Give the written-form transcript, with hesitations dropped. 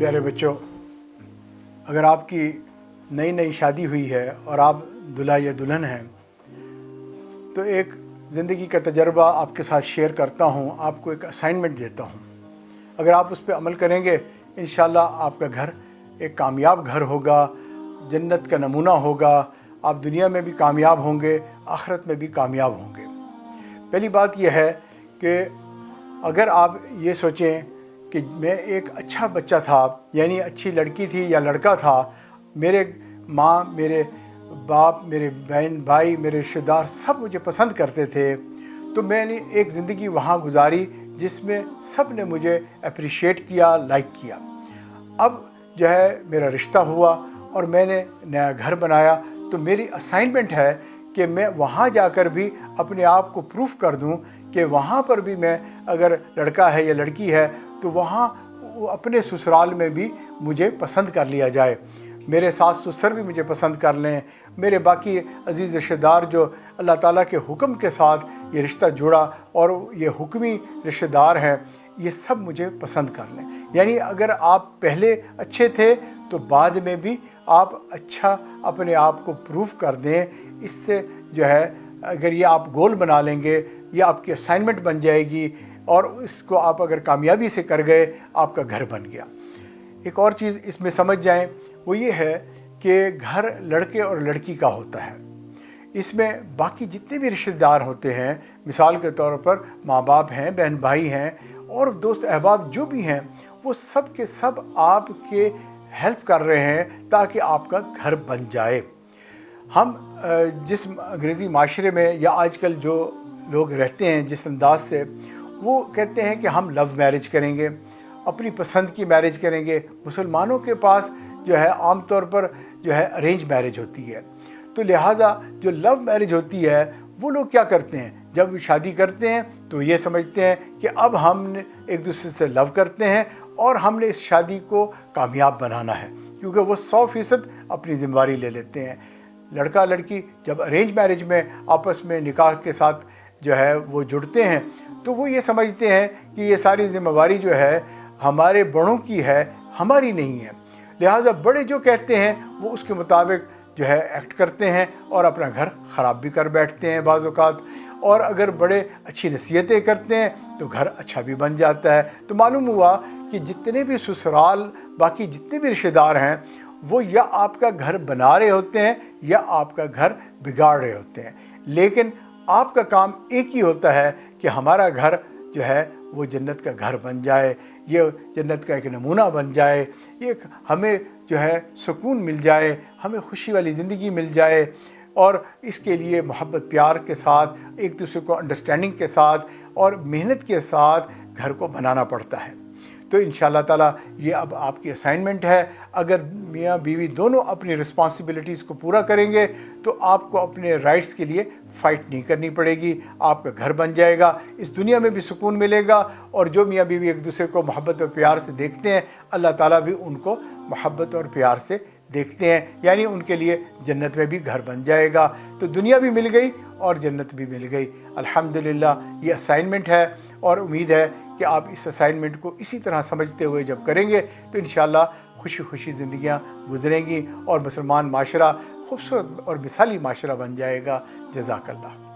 پیارے بچوں، اگر آپ کی نئی نئی شادی ہوئی ہے اور آپ دلہا یا دلہن ہیں تو ایک زندگی کا تجربہ آپ کے ساتھ شیئر کرتا ہوں، آپ کو ایک اسائنمنٹ دیتا ہوں۔ اگر آپ اس پہ عمل کریں گے انشاءاللہ آپ کا گھر ایک کامیاب گھر ہوگا، جنت کا نمونہ ہوگا، آپ دنیا میں بھی کامیاب ہوں گے، آخرت میں بھی کامیاب ہوں گے۔ پہلی بات یہ ہے کہ اگر آپ یہ سوچیں کہ میں ایک اچھا بچہ تھا، یعنی اچھی لڑکی تھی یا لڑکا تھا، میرے ماں، میرے باپ، میرے بہن بھائی، میرے رشتہ دار سب مجھے پسند کرتے تھے، تو میں نے ایک زندگی وہاں گزاری جس میں سب نے مجھے اپریشیٹ کیا، لائک کیا۔ اب جو ہے میرا رشتہ ہوا اور میں نے نیا گھر بنایا، تو میری اسائنمنٹ ہے کہ میں وہاں جا کر بھی اپنے آپ کو پروف کر دوں کہ وہاں پر بھی میں اگر لڑکا ہے یا لڑکی ہے تو وہاں اپنے سسرال میں بھی مجھے پسند کر لیا جائے، میرے ساس سسر بھی مجھے پسند کر لیں، میرے باقی عزیز رشتہ دار جو اللہ تعالیٰ کے حکم کے ساتھ یہ رشتہ جڑا اور یہ حکمی رشتہ دار ہیں، یہ سب مجھے پسند کر لیں۔ یعنی اگر آپ پہلے اچھے تھے تو بعد میں بھی آپ اچھا اپنے آپ کو پروف کر دیں۔ اس سے جو ہے اگر یہ آپ گول بنا لیں گے، یہ آپ کی اسائنمنٹ بن جائے گی اور اس کو آپ اگر کامیابی سے کر گئے، آپ کا گھر بن گیا۔ ایک اور چیز اس میں سمجھ جائیں، وہ یہ ہے کہ گھر لڑکے اور لڑکی کا ہوتا ہے، اس میں باقی جتنے بھی رشتہ دار ہوتے ہیں، مثال کے طور پر ماں باپ ہیں، بہن بھائی ہیں اور دوست احباب جو بھی ہیں، وہ سب کے سب آپ کے ہیلپ کر رہے ہیں تاکہ آپ کا گھر بن جائے۔ ہم جس انگریزی معاشرے میں یا آج کل جو لوگ رہتے ہیں جس انداز سے، وہ کہتے ہیں کہ ہم لو میرج کریں گے، اپنی پسند کی میرج کریں گے۔ مسلمانوں کے پاس جو ہے عام طور پر جو ہے ارینج میرج ہوتی ہے، تو لہٰذا جو لو میرج ہوتی ہے وہ لوگ کیا کرتے ہیں، جب شادی کرتے ہیں تو یہ سمجھتے ہیں کہ اب ہم ایک دوسرے سے لو کرتے ہیں اور ہم نے اس شادی کو کامیاب بنانا ہے، کیونکہ وہ 100% اپنی ذمہ داری لے لیتے ہیں۔ لڑکا لڑکی جب ارینج میرج میں آپس میں نکاح کے ساتھ جو ہے وہ جڑتے ہیں تو وہ یہ سمجھتے ہیں کہ یہ ساری ذمہ داری جو ہے ہمارے بڑوں کی ہے، ہماری نہیں ہے، لہٰذا بڑے جو کہتے ہیں وہ اس کے مطابق جو ہے ایکٹ کرتے ہیں اور اپنا گھر خراب بھی کر بیٹھتے ہیں بعض اوقات، اور اگر بڑے اچھی نصیحتیں کرتے ہیں تو گھر اچھا بھی بن جاتا ہے۔ تو معلوم ہوا کہ جتنے بھی سسرال باقی جتنے بھی رشتہ دار ہیں وہ یا آپ کا گھر بنا رہے ہوتے ہیں یا آپ کا گھر بگاڑ رہے ہوتے ہیں، لیکن آپ کا کام ایک ہی ہوتا ہے کہ ہمارا گھر جو ہے وہ جنت کا گھر بن جائے، یہ جنت کا ایک نمونہ بن جائے، یہ ہمیں جو ہے سکون مل جائے، ہمیں خوشی والی زندگی مل جائے، اور اس کے لیے محبت پیار کے ساتھ، ایک دوسرے کو انڈرسٹینڈنگ کے ساتھ اور محنت کے ساتھ گھر کو بنانا پڑتا ہے۔ تو انشاءاللہ تعالیٰ یہ اب آپ کی اسائنمنٹ ہے۔ اگر میاں بیوی دونوں اپنی رسپانسبلٹیز کو پورا کریں گے تو آپ کو اپنے رائٹس کے لیے فائٹ نہیں کرنی پڑے گی، آپ کا گھر بن جائے گا، اس دنیا میں بھی سکون ملے گا، اور جو میاں بیوی ایک دوسرے کو محبت اور پیار سے دیکھتے ہیں اللہ تعالیٰ بھی ان کو محبت اور پیار سے دیکھتے ہیں، یعنی ان کے لیے جنت میں بھی گھر بن جائے گا۔ تو دنیا بھی مل گئی اور جنت بھی مل گئی۔ الحمدللہ یہ اسائنمنٹ ہے، اور امید ہے کہ آپ اس اسائنمنٹ کو اسی طرح سمجھتے ہوئے جب کریں گے تو انشاءاللہ خوشی خوشی زندگیاں گزریں گی اور مسلمان معاشرہ خوبصورت اور مثالی معاشرہ بن جائے گا۔ جزاک اللہ۔